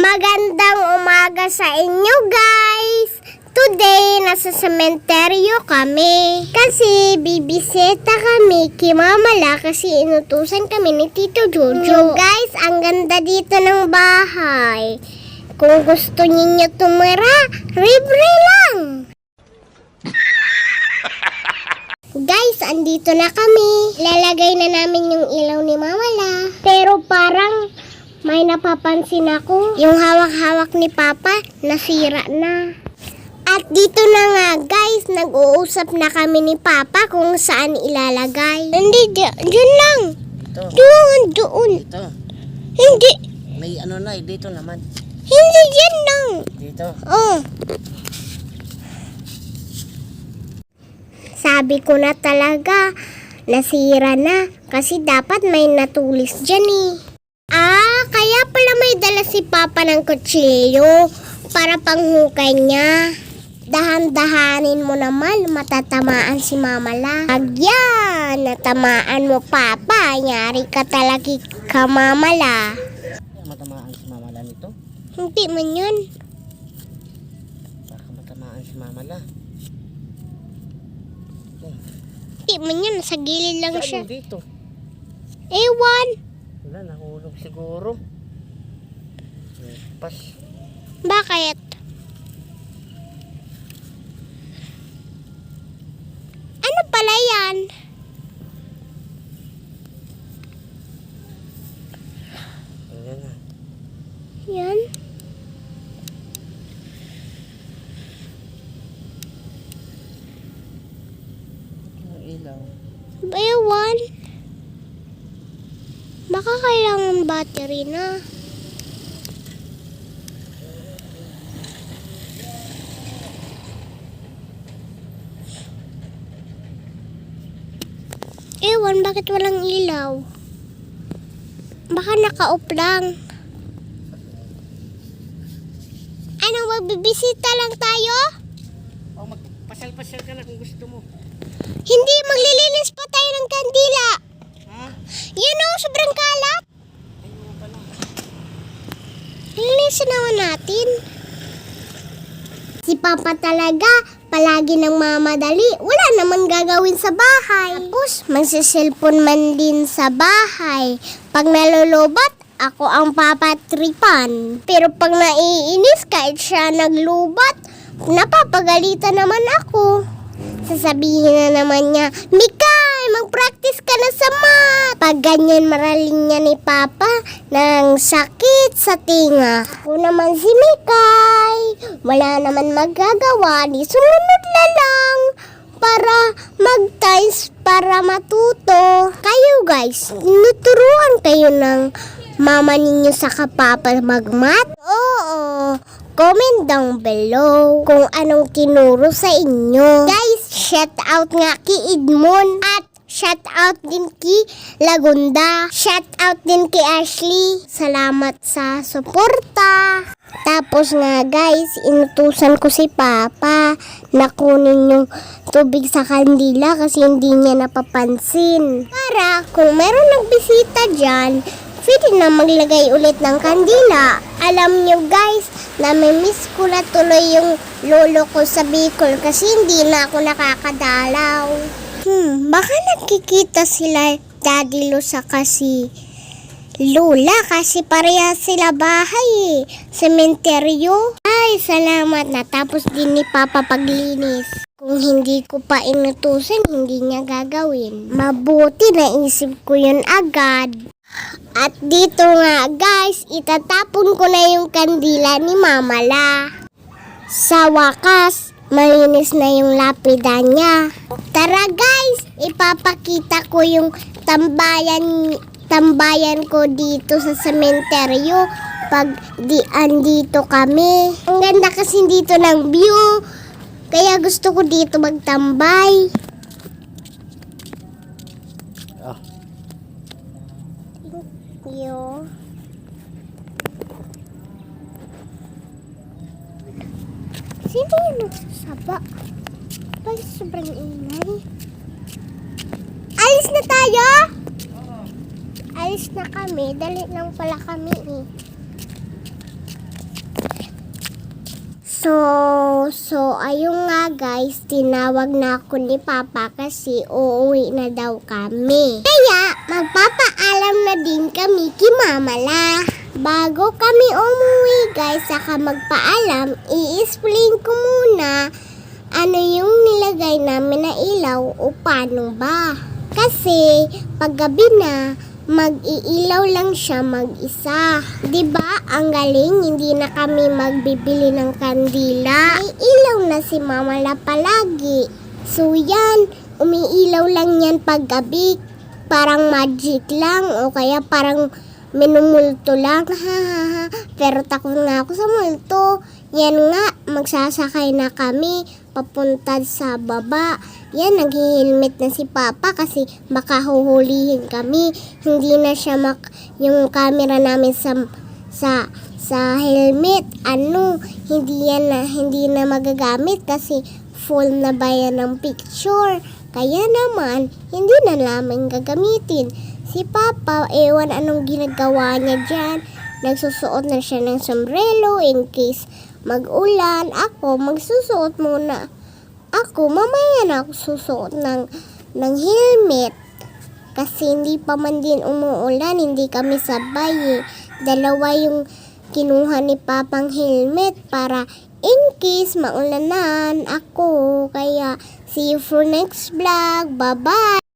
Magandang umaga sa inyo, guys! Today, nasa sementeryo kami. Kasi bibisita kami kay Mamala kasi inutusan kami ni Tito Jojo. Guys, ang ganda dito ng bahay. Kung gusto ninyo tumira, libre lang! Guys, andito na kami. Lalagay na namin yung ilaw ni Mamala. Pero parang may napapansin ako. Yung hawak-hawak ni Papa, nasira na. At dito na nga guys, nag-uusap na kami ni Papa kung saan ilalagay. Hindi, dyan lang. Dito. Doon. Dito. Hindi. May ano na, dito naman. Hindi, dyan lang. Dito. Oh. Sabi ko na talaga, nasira na. Kasi dapat may natulis dyan eh. Kaya pala may dala si Papa ng kutsilyo para panghukay niya. Dahan-dahanin mo naman, matatamaan si Mamala. Agyan, natamaan mo Papa, nyari ka talaga ka Mamala. Matamaan si Mamala nito? Hindi man yun. Baka matamaan si Mamala. Hindi man yun, sa gilid lang siya. Saan dito? Ewan. Wala, nahulog siguro. Pas. Bakit? Ano pala yan? Ayan na. Yan? Ang ilaw. Ewan. Baka kailangan battery na. Ewan, bakit walang ilaw? Baka naka-off lang. Ano, magbibisita lang tayo? Oh, magpasal-pasal ka na kung gusto mo. Hindi, maglilinis pa tayo ng kandila. Ha? Yun o, sobrang kalat. Ayun pala. Lilinisin naman natin. Si Papa talaga, palagi nang mamadali. Wala naman gagawin sa bahay. Tapos, magsiselfon man din sa bahay. Pag nalulubat, ako ang papatripan. Pero pag naiinis, kahit siya naglubat, napapagalitan naman ako. Sasabihin na naman niya, Mikay, mag-practice ka na sa math. Pag ganyan maraling niya ni Papa ng sakit sa tinga. Ako naman si Mikay, wala naman magagawa, di sumunod na lang para mag-times para matuto. Kayo guys, nuturuan kayo ng mama ninyo sa Papa mag-math? Oo. Comment down below kung anong tinuro sa inyo. Guys, shout out nga kay Edmond at shout out din kay Lagunda. Shout out din kay Ashley. Salamat sa suporta. Tapos nga guys, inutusan ko si Papa na kunin yung tubig sa kandila kasi hindi niya napapansin. Para kung meron nagbisita dyan, pwede na maglagay ulit ng kandila. Alam nyo guys, nami-miss ko na tuloy yung lolo ko sa Bicol kasi hindi na ako nakakadalaw. Baka nakikita sila Daddy Lo sa kasi Lola kasi pareha sila bahay sementeryo. Ay, salamat, natapos din ni Papa paglinis. Kung hindi ko pa inutusan, hindi niya gagawin. Mabuti naisip ko yun agad. At dito nga guys, itatapon ko na yung kandila ni Mamala. Sa wakas, malinis na yung lapida niya. Tara guys, ipapakita ko yung tambayan ko dito sa sementeryo pag andito kami. Ang ganda kasi dito ng view, kaya gusto ko dito magtambay. Yo. Sino yung nagsasaba? Bakit sobrang ingay? Alis na tayo? Alis na kami. Dali lang pala kami eh. Ayun nga guys, tinawag na ako ni Papa kasi uuwi na daw kami. Kaya, magpapaalam na din kami kay Mama La. Bago kami umuwi guys, saka magpaalam, i-explain ko muna ano yung nilagay namin na ilaw o paano ba. Kasi, paggabi na, mag-iilaw lang siya mag-isa. 'Di ba? Ang galing, hindi na kami magbibili ng kandila. May ilaw na si Mama La palagi. So yan, umiilaw lang yan paggabi. Parang magic lang o kaya parang minumulto lang. Pero takot nga ako sa multo. Yan nga, magsasakay na kami papunta sa baba. Yan, nag-helmet na si Papa kasi baka huhulihin kami. Hindi na siya yung camera namin sa helmet. Hindi na magagamit kasi full na ba yan ng picture. Kaya naman, hindi na namin gagamitin. Si Papa, ewan anong ginagawa niya dyan. Nagsusuot na siya ng sombrero in case mag-ulan. Ako, magsusuot muna. Ako, mamaya na ako susuot ng helmet. Kasi hindi pa man din umuulan, hindi kami sabay eh. Dalawa yung kinuha ni Papang helmet para in case maulanan ako. Kaya, see you for next vlog. Bye-bye!